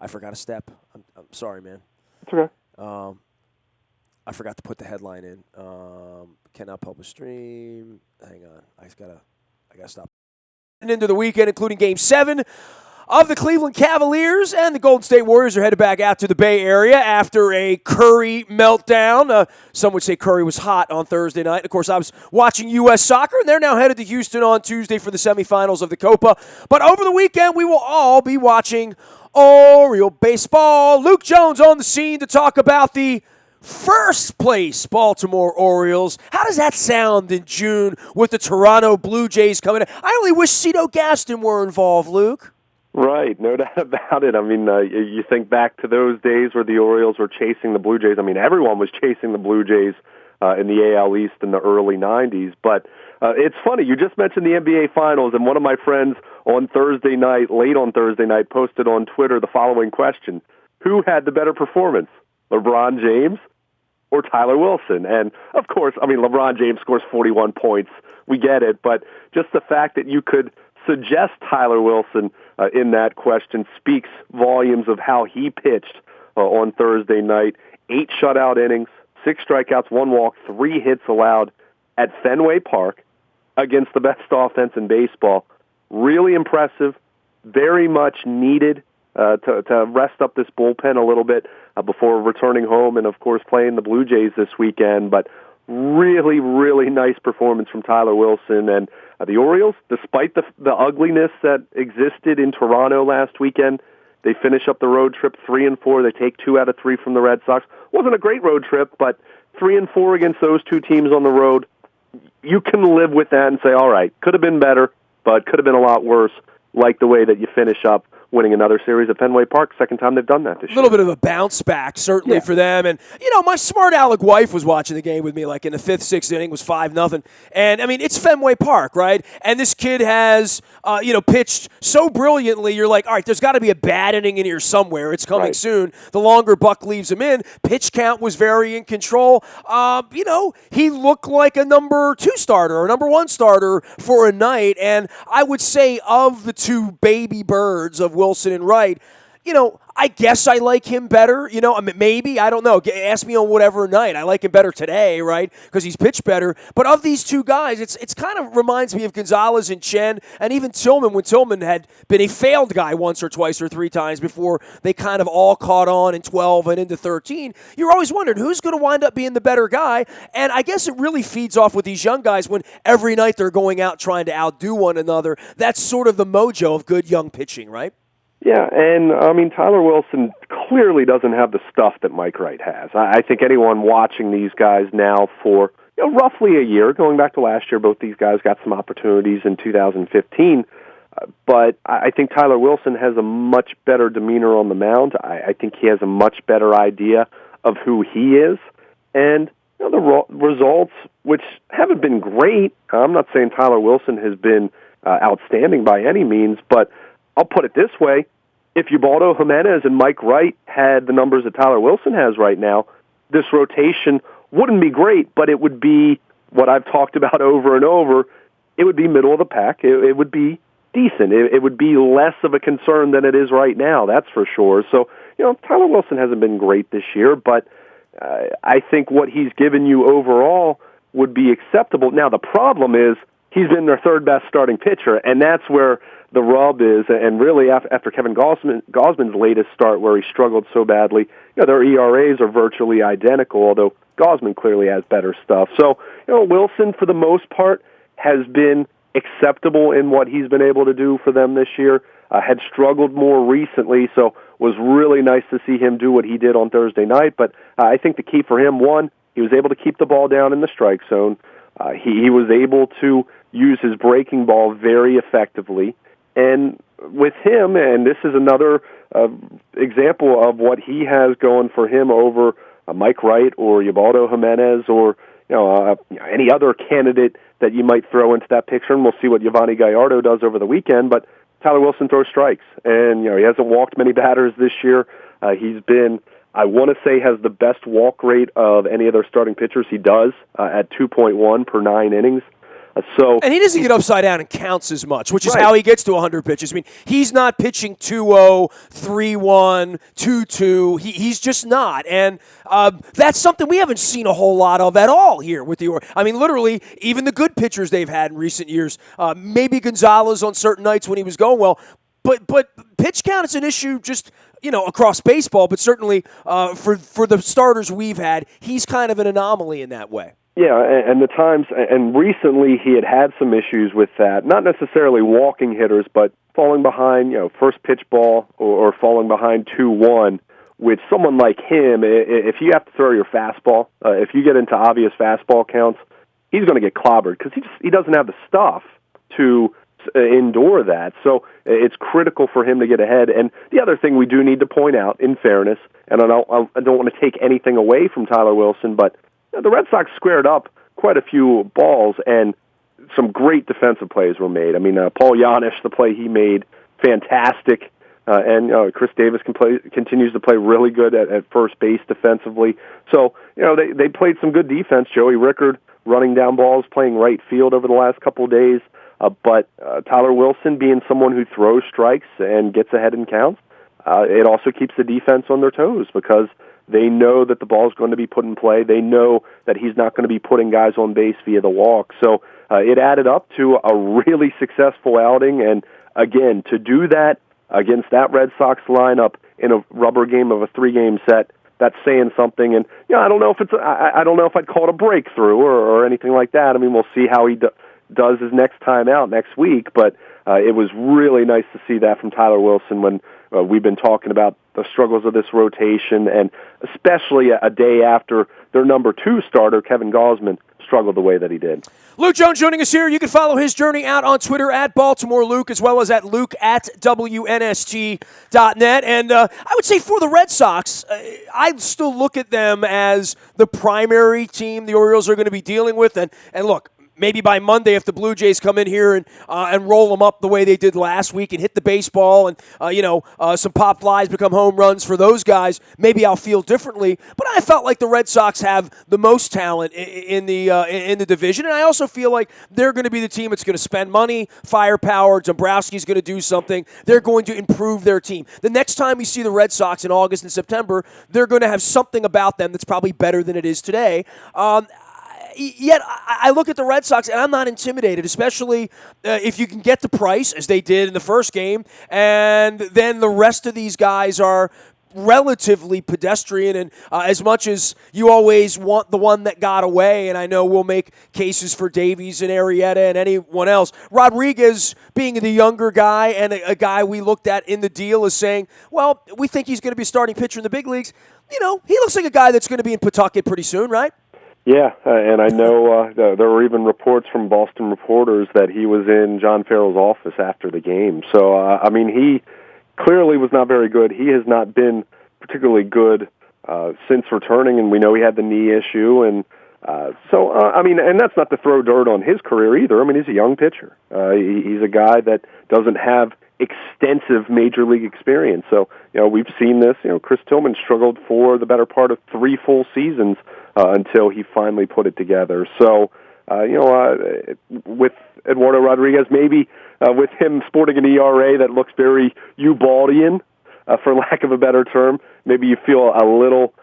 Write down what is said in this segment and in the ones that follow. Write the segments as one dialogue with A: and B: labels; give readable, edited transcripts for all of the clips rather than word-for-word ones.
A: I forgot a step. I'm sorry, man.
B: It's okay.
A: I forgot to put the headline in. Cannot publish stream. Hang on. I gotta stop. And into the weekend, including Game 7 of the Cleveland Cavaliers, and the Golden State Warriors are headed back out to the Bay Area after a Curry meltdown. Some would say Curry was hot on Thursday night. Of course, I was watching U.S. soccer, and they're now headed to Houston on Tuesday for the semifinals of the Copa. But over the weekend, we will all be watching Oriole baseball. Luke Jones on the scene to talk about the first place Baltimore Orioles. How does that sound in June with the Toronto Blue Jays coming in? I only wish Cito Gaston were involved, Luke.
B: Right, no doubt about it. I mean, you think back to those days where the Orioles were chasing the Blue Jays. I mean, everyone was chasing the Blue Jays in the AL East in the early 90s. But it's funny, you just mentioned the NBA Finals, and one of my friends on Thursday night, late on Thursday night, posted on Twitter the following question: who had the better performance, LeBron James or Tyler Wilson? And, of course, I mean, LeBron James scores 41 points. We get it. But just the fact that you could suggest Tyler Wilson in that question speaks volumes of how he pitched on Thursday night. 8 shutout innings, 6 strikeouts, 1 walk, 3 hits allowed at Fenway Park against the best offense in baseball. Really impressive, very much needed to rest up this bullpen a little bit before returning home and, of course, playing the Blue Jays this weekend. But really, really nice performance from Tyler Wilson. And the Orioles, despite the ugliness that existed in Toronto last weekend, they finish up the road trip 3-4. They take 2 out of 3 from the Red Sox. Wasn't a great road trip, but 3-4 against those 2 teams on the road. You can live with that and say, all right, could have been better, but could have been a lot worse, like the way that you finish up winning another series at Fenway Park. Second time they've done that this year.
A: A little bit of a bounce back, certainly, for them. And, my smart aleck wife was watching the game with me, like in the 5th, 6th inning, was 5-0. And, I mean, it's Fenway Park, right? And this kid has, pitched so brilliantly, you're like, all right, there's got to be a bad inning in here somewhere. It's coming soon. The longer Buck leaves him in, pitch count was very in control. He looked like a number 2 starter or number 1 starter for a night. And I would say of the 2 baby birds of Wilson and Wright, I guess I like him better. I mean, maybe, I don't know. Ask me on whatever night. I like him better today, right? Because he's pitched better. But of these 2 guys, it's kind of reminds me of Gonzalez and Chen, and even Tillman, when Tillman had been a failed guy once or twice or 3 times before they kind of all caught on in 12 and into 13. You're always wondering who's going to wind up being the better guy. And I guess it really feeds off with these young guys when every night they're going out trying to outdo one another. That's sort of the mojo of good young pitching, right?
B: Yeah, and, I mean, Tyler Wilson clearly doesn't have the stuff that Mike Wright has. I think anyone watching these guys now for roughly a year, going back to last year, both these guys got some opportunities in 2015, but I think Tyler Wilson has a much better demeanor on the mound. I think he has a much better idea of who he is, and the results, which haven't been great. I'm not saying Tyler Wilson has been outstanding by any means, but I'll put it this way. If Ubaldo Jimenez and Mike Wright had the numbers that Tyler Wilson has right now, this rotation wouldn't be great, but it would be what I've talked about over and over. It would be middle of the pack. It would be decent. It would be less of a concern than it is right now, that's for sure. So, Tyler Wilson hasn't been great this year, but I think what he's given you overall would be acceptable. Now, the problem is he's been their 3rd best starting pitcher, and that's where the rub is. And really, after Kevin Gausman's latest start where he struggled so badly, their ERAs are virtually identical, although Gausman clearly has better stuff. So, Wilson, for the most part, has been acceptable in what he's been able to do for them this year. Had struggled more recently, so was really nice to see him do what he did on Thursday night. But I think the key for him, one, he was able to keep the ball down in the strike zone. He was able to use his breaking ball very effectively. And with him, and this is another example of what he has going for him over Mike Wright or Ubaldo Jimenez or any other candidate that you might throw into that picture, and we'll see what Yovani Gallardo does over the weekend. But Tyler Wilson throws strikes, and he hasn't walked many batters this year. He's been, I want to say, has the best walk rate of any of their starting pitchers. He does at 2.1 per 9 innings.
A: And he doesn't get upside down and counts as much, which is
B: Right.
A: how he gets to 100 pitches. I mean, he's not pitching 2-0, 3-1, 2-2. He's just not. And that's something we haven't seen a whole lot of at all here with the Orioles. I mean, literally, even the good pitchers they've had in recent years, maybe Gonzalez on certain nights when he was going well, but pitch count is an issue just across baseball, but certainly for the starters we've had, he's kind of an anomaly in that way.
B: Yeah, and the times, and recently he had some issues with that. Not necessarily walking hitters, but falling behind, first pitch ball or falling behind 2-1. With someone like him, if you have to throw your fastball, if you get into obvious fastball counts, he's going to get clobbered because he doesn't have the stuff to endure that. So it's critical for him to get ahead. And the other thing we do need to point out, in fairness, and I don't want to take anything away from Tyler Wilson, but the Red Sox squared up quite a few balls, and some great defensive plays were made. I mean, Paul Janisch, the play he made, fantastic. And Chris Davis continues to play really good at first base defensively. So, they played some good defense. Joey Rickard running down balls, playing right field over the last couple of days. But Tyler Wilson being someone who throws strikes and gets ahead in counts, it also keeps the defense on their toes because they know that the ball is going to be put in play. They know that he's not going to be putting guys on base via the walk. So it added up to a really successful outing. And, again, to do that against that Red Sox lineup in a rubber game of a 3-game set, that's saying something. And I don't know if I don't know if I'd call it a breakthrough or anything like that. I mean, we'll see how he does his next time out next week. But it was really nice to see that from Tyler Wilson when we've been talking about the struggles of this rotation, and especially a day after their number 2 starter, Kevin Gausman, struggled the way that he did.
A: Luke Jones joining us here. You can follow his journey out on Twitter at Baltimore Luke, as well as at Luke at WNST.net. And I would say for the Red Sox, I still look at them as the primary team the Orioles are going to be dealing with. And look, maybe by Monday, if the Blue Jays come in here and roll them up the way they did last week and hit the baseball and some pop flies become home runs for those guys, maybe I'll feel differently. But I felt like the Red Sox have the most talent in the division, and I also feel like they're going to be the team that's going to spend money, firepower. Dombrowski's going to do something. They're going to improve their team. The next time we see the Red Sox in August and September, they're going to have something about them that's probably better than it is today. Yet I look at the Red Sox, and I'm not intimidated, especially if you can get the price, as they did in the first game, and then the rest of these guys are relatively pedestrian, and as much as you always want the one that got away, and I know we'll make cases for Davies and Arrieta and anyone else, Rodriguez being the younger guy and a guy we looked at in the deal is saying, well, we think he's going to be a starting pitcher in the big leagues. He looks like a guy that's going to be in Pawtucket pretty soon, right?
B: Yeah, and I know there were even reports from Boston reporters that he was in John Farrell's office after the game. So, he clearly was not very good. He has not been particularly good since returning, and we know he had the knee issue. And and that's not to throw dirt on his career either. I mean, he's a young pitcher. He's a guy that doesn't have extensive major league experience. So, we've seen this. Chris Tillman struggled for the better part of 3 full seasons until he finally put it together. So, with Eduardo Rodriguez, maybe with him sporting an ERA that looks very Ubaldian, for lack of a better term, maybe you feel a little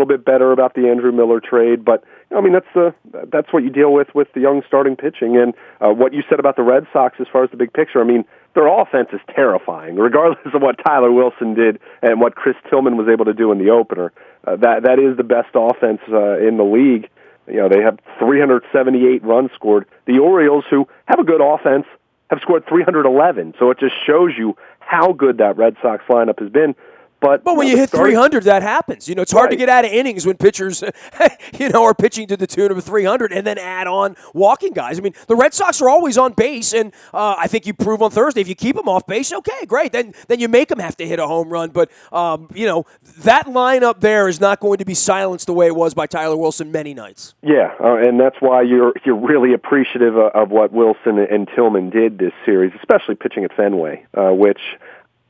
B: bit better about the Andrew Miller trade. But that's what you deal with the young starting pitching. And what you said about the Red Sox as far as the big picture, their offense is terrifying, regardless of what Tyler Wilson did and what Chris Tillman was able to do in the opener. That is the best offense in the league. They have 378 runs scored. The Orioles, who have a good offense, have scored 311. So it just shows you how good that Red Sox lineup has been. But
A: when you hit 300, that happens. It's hard to get out of innings when pitchers, are pitching to the tune of 300 and then add on walking guys. The Red Sox are always on base, and I think you prove on Thursday if you keep them off base, okay, great. Then you make them have to hit a home run. But that lineup there is not going to be silenced the way it was by Tyler Wilson many nights.
B: Yeah, and that's why you're really appreciative of what Wilson and Tillman did this series, especially pitching at Fenway, which.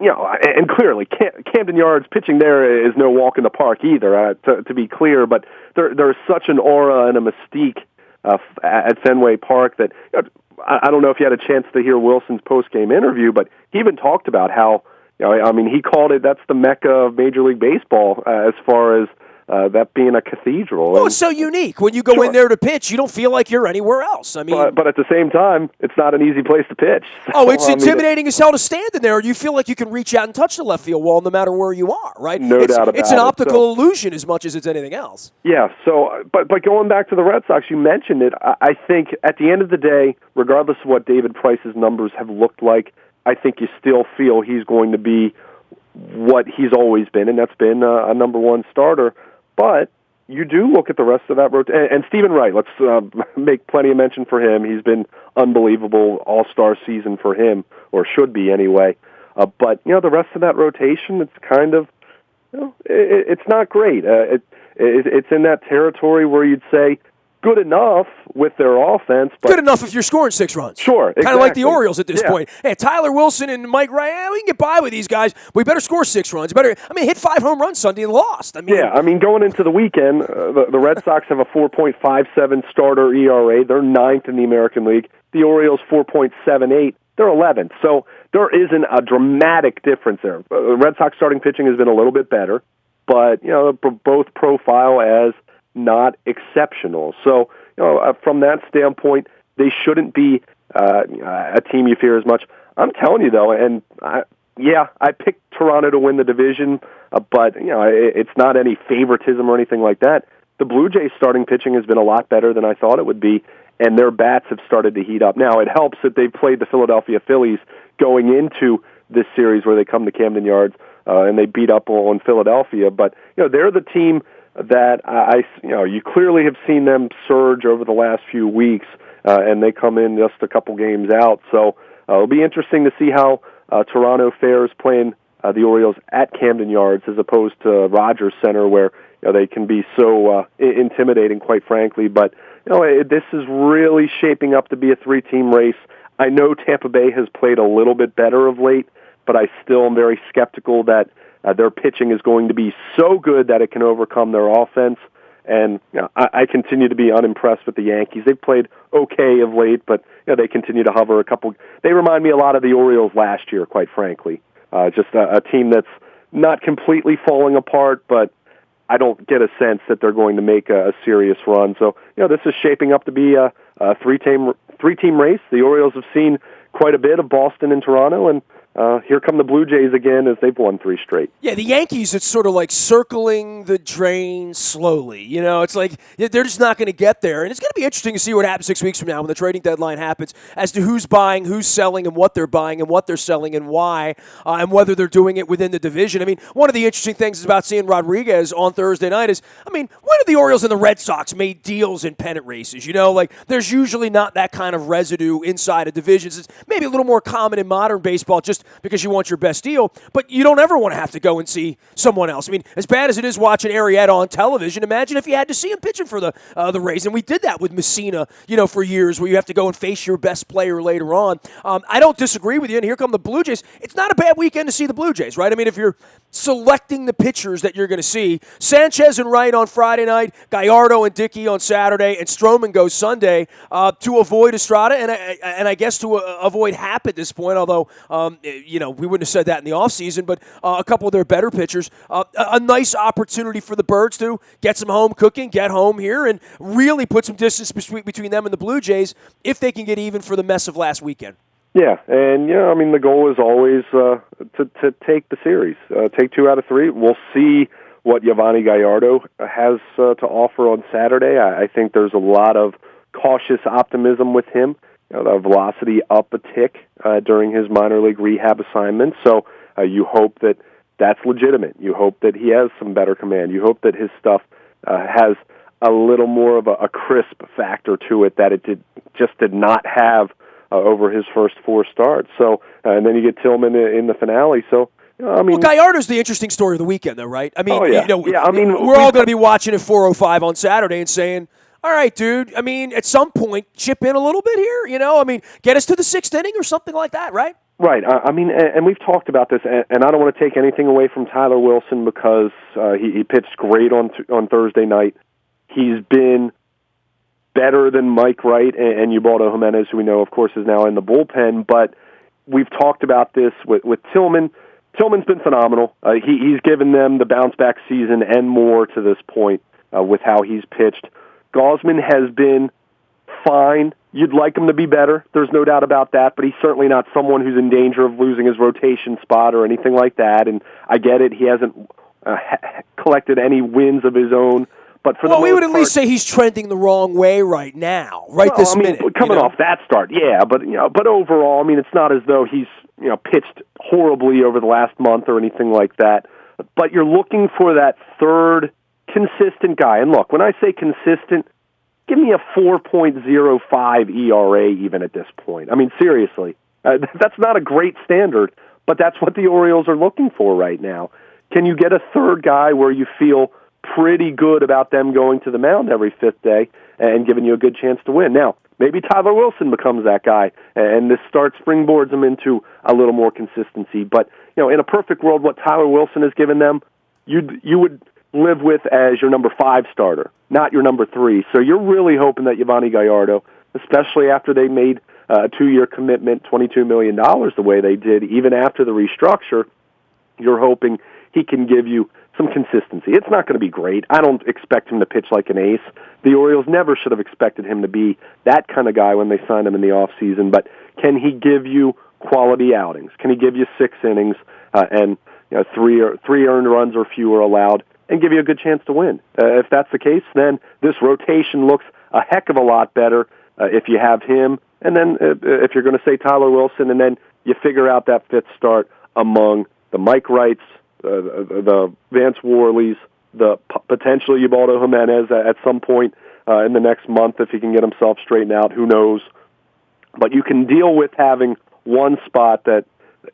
B: And clearly, Camden Yards pitching there is no walk in the park either, to be clear, but there's such an aura and a mystique at Fenway Park that I don't know if you had a chance to hear Wilson's post-game interview, but he even talked about how, he called it, that's the Mecca of Major League Baseball as far as that being a cathedral.
A: Well, it's so unique. When you go in there to pitch, you don't feel like you're anywhere else. I mean,
B: but at the same time, it's not an easy place to pitch.
A: So, it's intimidating as hell to stand in there. You feel like you can reach out and touch the left field wall no matter where you are, right?
B: No doubt about it.
A: It's an optical illusion as much as it's anything else.
B: Yeah, so, but going back to the Red Sox, you mentioned it. I think at the end of the day, regardless of what David Price's numbers have looked like, I think you still feel he's going to be what he's always been, and that's been a number one starter. But you do look at the rest of that rotation. And Stephen Wright, let's make plenty of mention for him. He's been unbelievable, all-star season for him, or should be anyway. But, the rest of that rotation, it's kind of, it's not great. It's in that territory where you'd say, good enough with their offense. But
A: good enough if you're scoring 6 runs.
B: Sure, exactly.
A: Kind of like the Orioles at this point. Hey, Tyler Wilson and Mike Wright, we can get by with these guys. We better score 6 runs. Hit 5 home runs Sunday and lost.
B: Going into the weekend, the Red Sox have a 4.57 starter ERA. They're 9th in the American League. The Orioles 4.78. They're 11th. So there isn't a dramatic difference there. The Red Sox starting pitching has been a little bit better, but both profile as not exceptional. So, from that standpoint, they shouldn't be a team you fear as much. I'm telling you, though, and I picked Toronto to win the division, but, it's not any favoritism or anything like that. The Blue Jays starting pitching has been a lot better than I thought it would be, and their bats have started to heat up. Now, it helps that they've played the Philadelphia Phillies going into this series where they come to Camden Yards, and they beat up on Philadelphia, but, they're the team that you clearly have seen them surge over the last few weeks, and they come in just a couple games out. So it'll be interesting to see how Toronto fares playing the Orioles at Camden Yards as opposed to Rogers Center, where they can be so intimidating, quite frankly. But this is really shaping up to be a 3-team race. I know Tampa Bay has played a little bit better of late, but I still am very skeptical that their pitching is going to be so good that it can overcome their offense. And I continue to be unimpressed with the Yankees. They've played okay of late, but they continue to hover a couple. They remind me a lot of the Orioles last year, quite frankly. Just a team that's not completely falling apart, but I don't get a sense that they're going to make a serious run. So, this is shaping up to be a three-team race. The Orioles have seen quite a bit of Boston and Toronto, and here come the Blue Jays again as they've won 3 straight.
A: Yeah, the Yankees, it's sort of like circling the drain slowly. It's like they're just not going to get there. And it's going to be interesting to see what happens 6 weeks from now when the trading deadline happens as to who's buying, who's selling, and what they're buying, and what they're selling, and why, and whether they're doing it within the division. One of the interesting things about seeing Rodriguez on Thursday night is, when have the Orioles and the Red Sox made deals in pennant races? There's usually not that kind of residue inside of divisions. It's maybe a little more common in modern baseball just because you want your best deal, but you don't ever want to have to go and see someone else. As bad as it is watching Arrieta on television, imagine if you had to see him pitching for the Rays, and we did that with Messina, for years, where you have to go and face your best player later on. I don't disagree with you, and here come the Blue Jays. It's not a bad weekend to see the Blue Jays, right? If you're selecting the pitchers that you're going to see, Sanchez and Wright on Friday night, Gallardo and Dickey on Saturday, and Stroman goes Sunday to avoid Estrada, and I guess to avoid Happ at this point, although, we wouldn't have said that in the offseason, but a couple of their better pitchers. A nice opportunity for the Birds to get some home cooking, get home here, and really put some distance between them and the Blue Jays if they can get even for the mess of last weekend.
B: Yeah, and the goal is always to take the series, take 2 out of 3. We'll see what Yovani Gallardo has to offer on Saturday. I think there's a lot of cautious optimism with him. The velocity up a tick during his minor league rehab assignment. So you hope that that's legitimate. You hope that he has some better command. You hope that his stuff has a little more of a crisp factor to it that it did not have over his first 4 starts. So and then you get Tillman in the finale. So.
A: Well, Gallardo's the interesting story of the weekend, though, right?
B: We're
A: all going to be watching at 4:05 on Saturday and saying, all right, dude, at some point, chip in a little bit here, get us to the 6th inning or something like that, right?
B: Right. And we've talked about this, and I don't want to take anything away from Tyler Wilson because he pitched great on Thursday night. He's been better than Mike Wright and Ubaldo Jimenez, who we know, of course, is now in the bullpen. But we've talked about this with Tillman. Tillman's been phenomenal. He's given them the bounce-back season and more to this point with how he's pitched. Gaussman has been fine. You'd like him to be better. There's no doubt about that, but he's certainly not someone who's in danger of losing his rotation spot or anything like that. And I get it. He hasn't collected any wins of his own. But for
A: we would at least say he's trending the wrong way right now, this minute.
B: Coming off that start, yeah. But overall, it's not as though he's pitched horribly over the last month or anything like that. But you're looking for that third consistent guy. And look, when I say consistent, give me a 4.05 ERA even at this point. Seriously, that's not a great standard, but that's what the Orioles are looking for right now. Can you get a third guy where you feel pretty good about them going to the mound every fifth day and giving you a good chance to win? Now, maybe Tyler Wilson becomes that guy, and this springboards them into a little more consistency. But, in a perfect world, what Tyler Wilson has given them, you would live with as your number 5 starter, not your number 3. So you're really hoping that Yovani Gallardo, especially after they made a 2-year commitment, $22 million the way they did, even after the restructure, you're hoping he can give you some consistency. It's not going to be great. I don't expect him to pitch like an ace. The Orioles never should have expected him to be that kind of guy when they signed him in the offseason, but can he give you quality outings? Can he give you 6 innings and 3 earned runs or fewer allowed and give you a good chance to win? If that's the case, then this rotation looks a heck of a lot better if you have him. And then if you're going to say Tyler Wilson, and then you figure out that 5th start among the Mike Wrights, the Vance Worleys, the potential Ubaldo Jimenez at some point in the next month if he can get himself straightened out. Who knows? But you can deal with having one spot that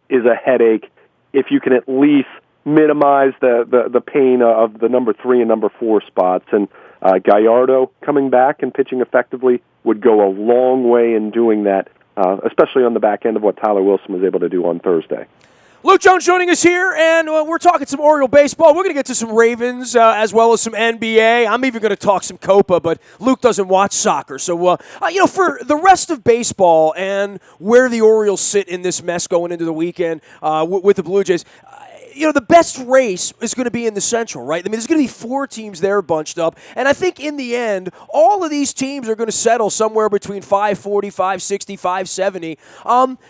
B: is a headache if you can at least minimize the pain of the number 3 and number 4 spots. And Gallardo coming back and pitching effectively would go a long way in doing that, especially on the back end of what Tyler Wilson was able to do on Thursday.
A: Luke Jones joining us here, and we're talking some Oriole baseball. We're going to get to some Ravens as well as some NBA. I'm even going to talk some Copa, but Luke doesn't watch soccer. So, for the rest of baseball and where the Orioles sit in this mess going into the weekend with the Blue Jays, the best race is going to be in the Central, right? There's going to be 4 teams there bunched up, and I think in the end, all of these teams are going to settle somewhere between 540, 560, 570.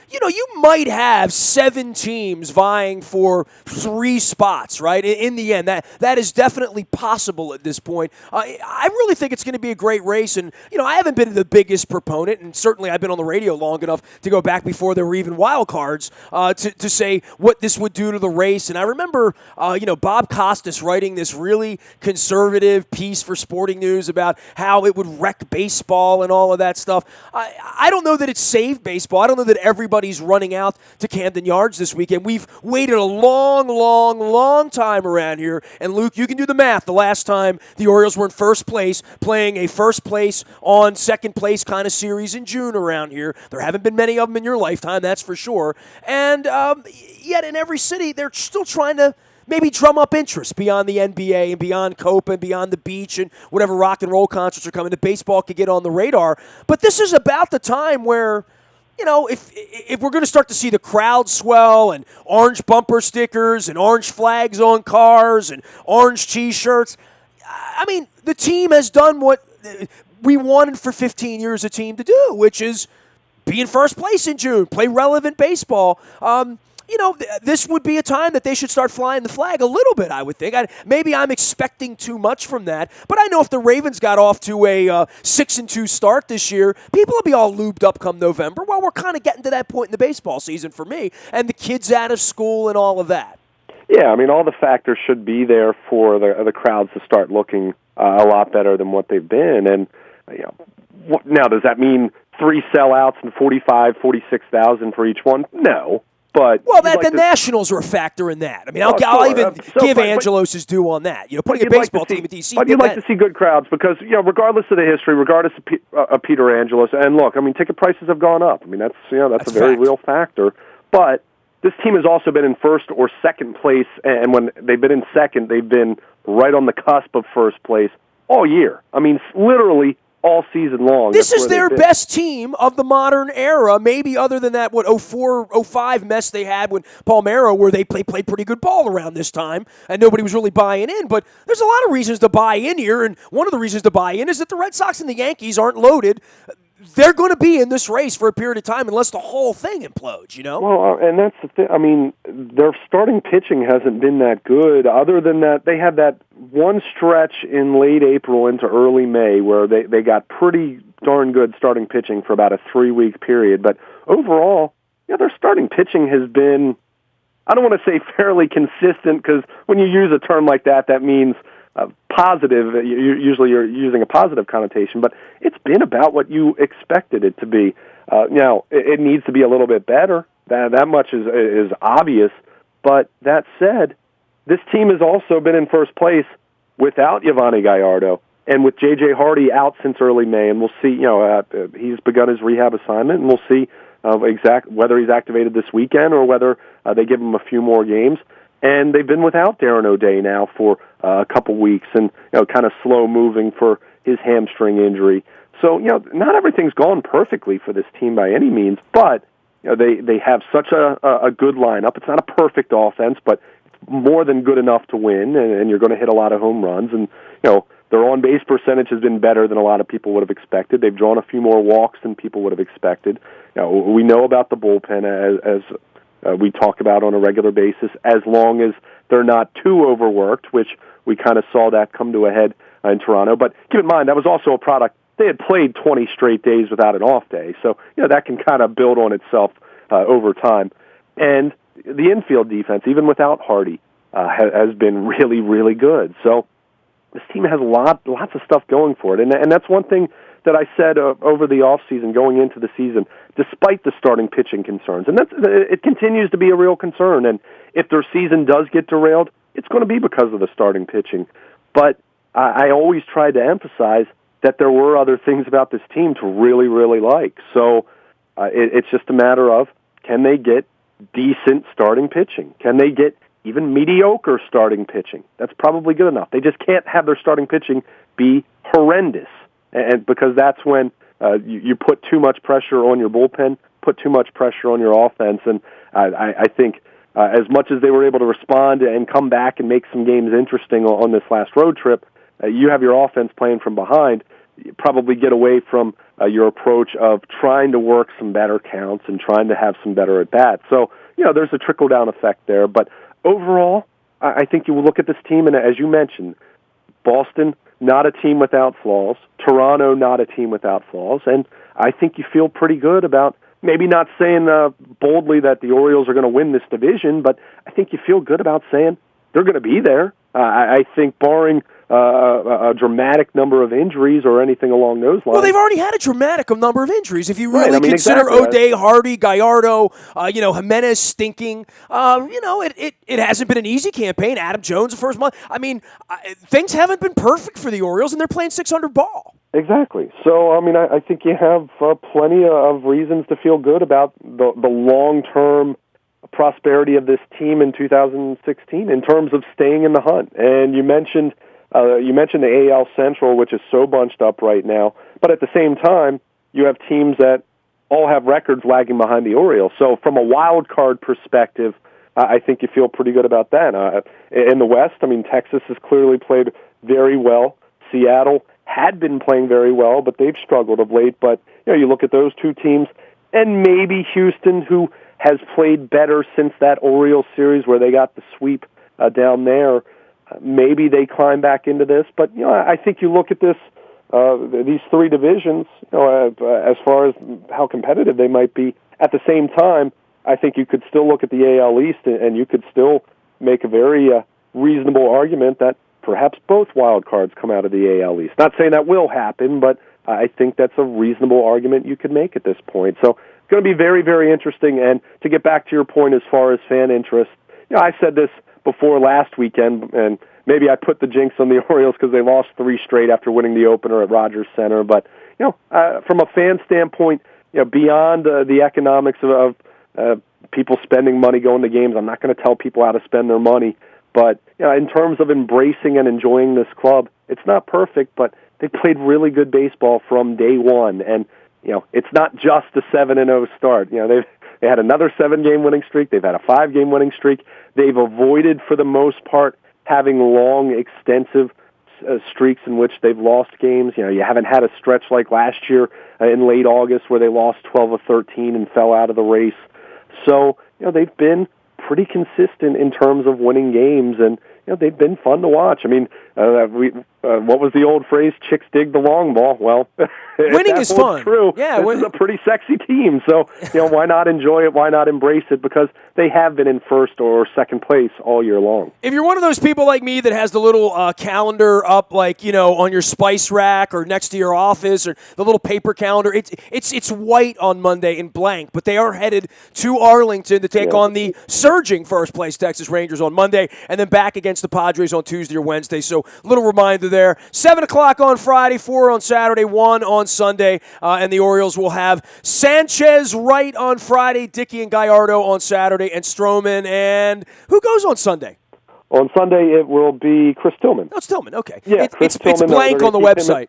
A: You might have 7 teams vying for 3 spots, right? In the end, that is definitely possible at this point. I really think it's going to be a great race, and I haven't been the biggest proponent, and certainly I've been on the radio long enough to go back before there were even wild cards to say what this would do to the race. And I remember, Bob Costas writing this really conservative piece for Sporting News about how it would wreck baseball and all of that stuff. I don't know that it saved baseball. I don't know that everybody's running out to Camden Yards this weekend. We've waited a long, long, long time around here. And, Luke, you can do the math. The last time the Orioles were in first place, playing a first place on second place kind of series in June around here. There haven't been many of them in your lifetime, that's for sure. And yet in every city, they're still trying to maybe drum up interest beyond the NBA and beyond Copa and beyond the beach and whatever rock and roll concerts are coming. The baseball could get on the radar. But this is about the time where, if we're going to start to see the crowd swell and orange bumper stickers and orange flags on cars and orange T-shirts, the team has done what we wanted for 15 years a team to do, which is be in first place in June, play relevant baseball. This would be a time that they should start flying the flag a little bit, I would think. Maybe I'm expecting too much from that, but I know if the Ravens got off to a 6-2 start this year, people will be all lubed up come November. Well, we're kind of getting to that point in the baseball season for me, and the kids out of school and all of that.
B: Yeah, all the factors should be there for the crowds to start looking a lot better than what they've been. And now, does that mean 3 sellouts and 46,000 for each one? No. But
A: the Nationals are a factor in that. I'll even give Angelos his due on that. Putting a baseball team at DC.
B: But you'd like to see good crowds because, regardless of the history, regardless of Peter Angelos, and look, ticket prices have gone up. That's a very real factor. But this team has also been in first or second place, and when they've been in second, they've been right on the cusp of first place all year. Literally all season long.
A: This
B: That's
A: is
B: where
A: their best team of the modern era, maybe other than that, 04, 05 mess they had when Palmeiro, where they played pretty good ball around this time, and nobody was really buying in. But there's a lot of reasons to buy in here, and one of the reasons to buy in is that the Red Sox and the Yankees aren't loaded. They're going to be in this race for a period of time unless the whole thing implodes,
B: Well, and that's the thing. I mean, their starting pitching hasn't been that good. Other than that, they had that one stretch in late April into early May where they got pretty darn good starting pitching for about a 3-week period. But overall, their starting pitching has been, I don't want to say fairly consistent, because when you use a term like that, that means positive. Usually you're using a positive connotation, but it's been about what you expected it to be. Now, it needs to be a little bit better. That much is obvious. But that said, this team has also been in first place without Yovani Gallardo and with J.J. Hardy out since early May. And we'll see, he's begun his rehab assignment, and we'll see whether he's activated this weekend or whether they give him a few more games. And they've been without Darren O'Day now for a couple weeks, and kind of slow moving for his hamstring injury. So not everything's gone perfectly for this team by any means, but they have such a good lineup. It's not a perfect offense, but it's more than good enough to win, and you're going to hit a lot of home runs. And their on-base percentage has been better than a lot of people would have expected. They've drawn a few more walks than people would have expected. We know about the bullpen as we talk about on a regular basis, as long as they're not too overworked, which we kind of saw that come to a head in Toronto. But keep in mind, that was also a product. They had played 20 straight days without an off day, so that can kind of build on itself over time. And the infield defense, even without Hardy, has been really, really good. So this team has lots of stuff going for it, and that's one thing that I said over the offseason going into the season, despite the starting pitching concerns. And it continues to be a real concern. And if their season does get derailed, it's going to be because of the starting pitching. But I always tried to emphasize that there were other things about this team to really, really like. So it's just a matter of, can they get decent starting pitching? Can they get even mediocre starting pitching? That's probably good enough. They just can't have their starting pitching be horrendous. And because that's when you put too much pressure on your bullpen, put too much pressure on your offense. And I think as much as they were able to respond and come back and make some games interesting on this last road trip, you have your offense playing from behind. You probably get away from your approach of trying to work some better counts and trying to have some better at-bats. So, there's a trickle-down effect there. But overall, I think you will look at this team, and as you mentioned, Boston, not a team without flaws. Toronto, not a team without flaws. And I think you feel pretty good about, maybe not saying boldly that the Orioles are going to win this division, but I think you feel good about saying they're going to be there. I think barring a dramatic number of injuries or anything along those lines.
A: Well, they've already had a dramatic number of injuries. If you really
B: right.
A: consider
B: exactly.
A: O'Day, Hardy, Gallardo, Jimenez stinking, it hasn't been an easy campaign. Adam Jones the first month. Things haven't been perfect for the Orioles, and they're playing .600 ball.
B: Exactly. So, I think you have plenty of reasons to feel good about the long-term prosperity of this team in 2016 in terms of staying in the hunt. And you mentioned the AL Central, which is so bunched up right now, but at the same time, you have teams that all have records lagging behind the Orioles. So from a wild card perspective, I think you feel pretty good about that. In the West, Texas has clearly played very well. Seattle had been playing very well, but they've struggled of late. But you look at those two teams, and maybe Houston, who has played better since that Orioles series where they got the sweep down there. Maybe they climb back into this, but I think you look at this, these three divisions, as far as how competitive they might be. At the same time, I think you could still look at the AL East, and you could still make a very reasonable argument that perhaps both wild cards come out of the AL East. Not saying that will happen, but I think that's a reasonable argument you could make at this point. So it's going to be very, very interesting. And to get back to your point as far as fan interest, I said this before last weekend, and maybe I put the jinx on the Orioles because they lost 3 straight after winning the opener at Rogers Center. But from a fan standpoint, beyond the economics of people spending money going to games, I'm not going to tell people how to spend their money. But in terms of embracing and enjoying this club, it's not perfect, but they played really good baseball from day one. And, it's not just a 7-0 start. They had another 7-game winning streak. They've had a 5-game winning streak. They've avoided, for the most part, having long, extensive streaks in which they've lost games. You haven't had a stretch like last year in late August where they lost 12 of 13 and fell out of the race. So, they've been pretty consistent in terms of winning games, and they've been fun to watch. I mean, what was the old phrase? Chicks dig the long ball. Well,
A: winning is fun.
B: True. Yeah, this is a pretty sexy team. So, why not enjoy it? Why not embrace it? Because they have been in first or second place all year long.
A: If you're one of those people like me that has the little calendar up, like on your spice rack or next to your office, or the little paper calendar, it's white on Monday and blank. But they are headed to Arlington to take on the surging first place Texas Rangers on Monday, and then back against the Padres on Tuesday or Wednesday. So, little reminder there. 7 o'clock on Friday, 4 on Saturday, 1 on Sunday, and the Orioles will have Sanchez Wright on Friday, Dickey and Gallardo on Saturday, and Stroman. And who goes on Sunday?
B: On Sunday, it will be Chris Tillman.
A: Oh, it's Tillman. Okay.
B: Yeah,
A: it's blank on the website.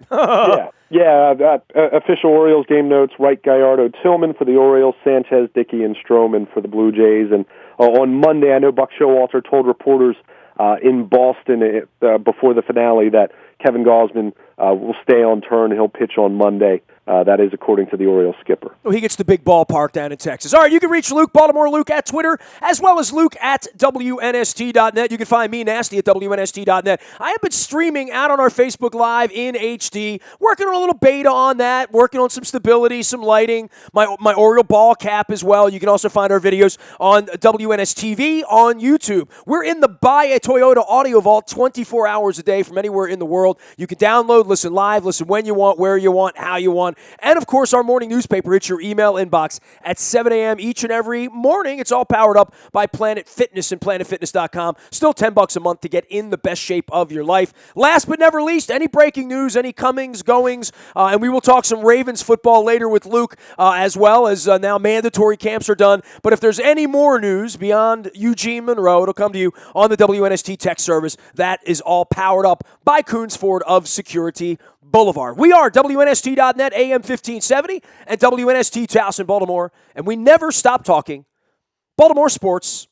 B: Official Orioles game notes: Wright, Gallardo, Tillman for the Orioles, Sanchez, Dickey, and Stroman for the Blue Jays. And on Monday, I know Buck Showalter told reporters in Boston before the finale that Kevin Gausman will stay on turn. He'll pitch on Monday. That is according to the Orioles skipper.
A: Well, he gets the big ballpark down in Texas. All right, you can reach Luke Baltimore, Luke at Twitter, as well as Luke at WNST.net. You can find me, Nasty, at WNST.net. I have been streaming out on our Facebook Live in HD, working on a little beta on that, working on some stability, some lighting, my Oriole ball cap as well. You can also find our videos on WNSTV on YouTube. We're in the Buy a Toyota Audio Vault 24 hours a day from anywhere in the world. You can download, listen live, listen when you want, where you want, how you want. And, of course, our morning newspaper hits your email inbox at 7 a.m. each and every morning. It's all powered up by Planet Fitness and PlanetFitness.com. Still $10 a month to get in the best shape of your life. Last but never least, any breaking news, any comings, goings, and we will talk some Ravens football later with Luke, as well as now mandatory camps are done. But if there's any more news beyond Eugene Monroe, it'll come to you on the WNST text service. That is all powered up by Coons Ford of Security Boulevard. We are WNST.net, AM 1570, and WNST Towson, Baltimore, and we never stop talking Baltimore sports